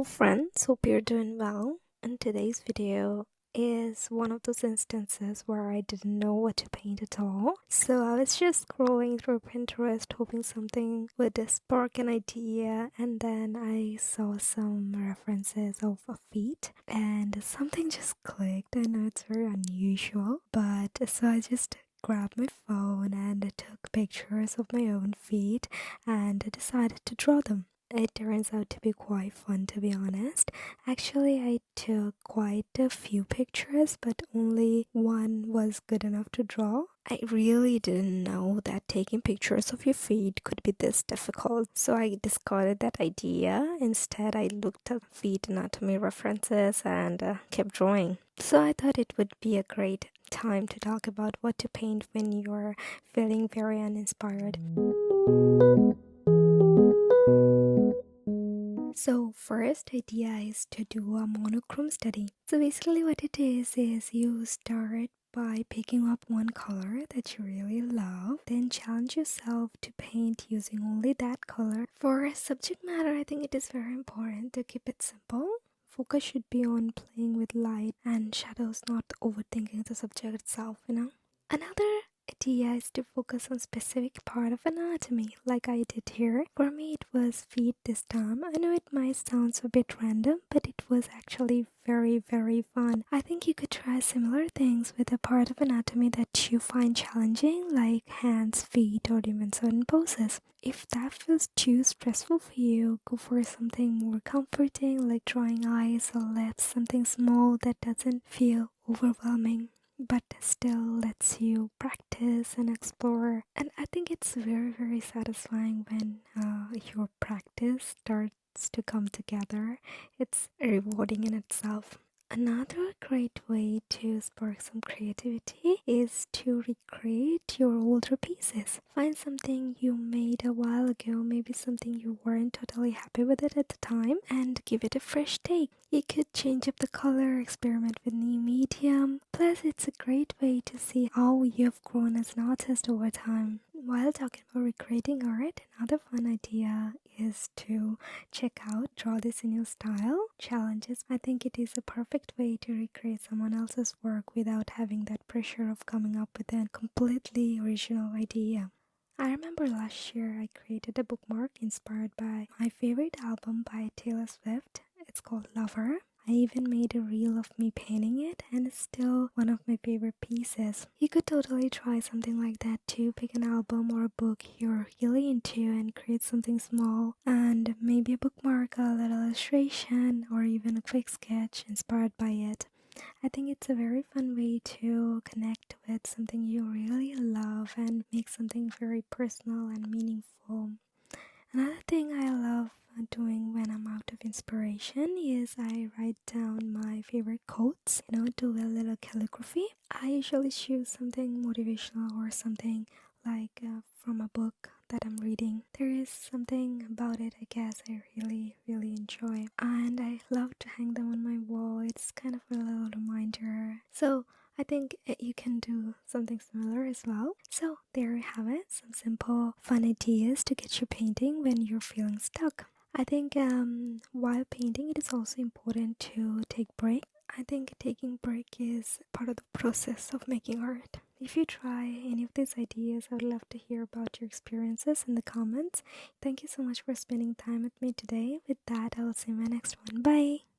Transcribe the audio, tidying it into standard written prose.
Hello friends, hope you're doing well. And today's video is one of those instances where I didn't know what to paint at all. So I was just scrolling through Pinterest hoping something would spark an idea, and then I saw some references of a feet and something just clicked. I know it's very unusual, but so I just grabbed my phone and took pictures of my own feet and decided to draw them. It turns out to be quite fun, to be honest. Actually, I took quite a few pictures, but only one was good enough to draw. I really didn't know that taking pictures of your feet could be this difficult, so I discarded that idea. Instead, I looked at feet anatomy references and kept drawing. So I thought it would be a great time to talk about what to paint when you're feeling very uninspired. So first idea is to do a monochrome study. So basically what it is you start by picking up one color that you really love, then challenge yourself to paint using only that color. For subject matter, I think it is very important to keep it simple. Focus should be on playing with light and shadows, not overthinking the subject itself, Another idea is to focus on specific part of anatomy like I did here. For me it was feet this time. I know it might sound a bit random, but it was actually very fun. I think you could try similar things with a part of anatomy that you find challenging, like hands, feet, or even certain poses. If that feels too stressful for you, go for something more comforting like drawing eyes or lips, something small that doesn't feel overwhelming but still lets you practice and explore. And I think it's very satisfying when your practice starts to come together. It's rewarding in itself. Another great way to spark some creativity is to recreate your older pieces. Find something you made a while ago, maybe something you weren't totally happy with it at the time, and give it a fresh take. You could change up the color, experiment with new medium. Plus, it's a great way to see how you've grown as an artist over time. While talking about recreating art, another fun idea is to check out Draw This in Your Style challenges. I think it is a perfect way to recreate someone else's work without having that pressure of coming up with a completely original idea. I remember last year I created a bookmark inspired by my favorite album by Taylor Swift. It's called Lover. I even made a reel of me painting it, and it's still one of my favorite pieces. You could totally try something like that too. Pick an album or a book you're really into and create something small, and maybe a bookmark, a little illustration, or even a quick sketch inspired by it. I think it's a very fun way to connect with something you really love and make something very personal and meaningful. Another thing I love doing when I'm out of inspiration is I write down my favorite quotes, do a little calligraphy. I usually choose something motivational or something like from a book that I'm reading. There is something about it I guess I really enjoy, and I love to hang them on my wall. It's kind of a little reminder. So I think you can do something similar as well. So there you have it, some simple fun ideas to get you painting when you're feeling stuck. I think while painting it is also important to take break. I think taking break is part of the process of making art. If you try any of these ideas, I would love to hear about your experiences in the comments. Thank you so much for spending time with me today. With that, I will see you in my next one. Bye!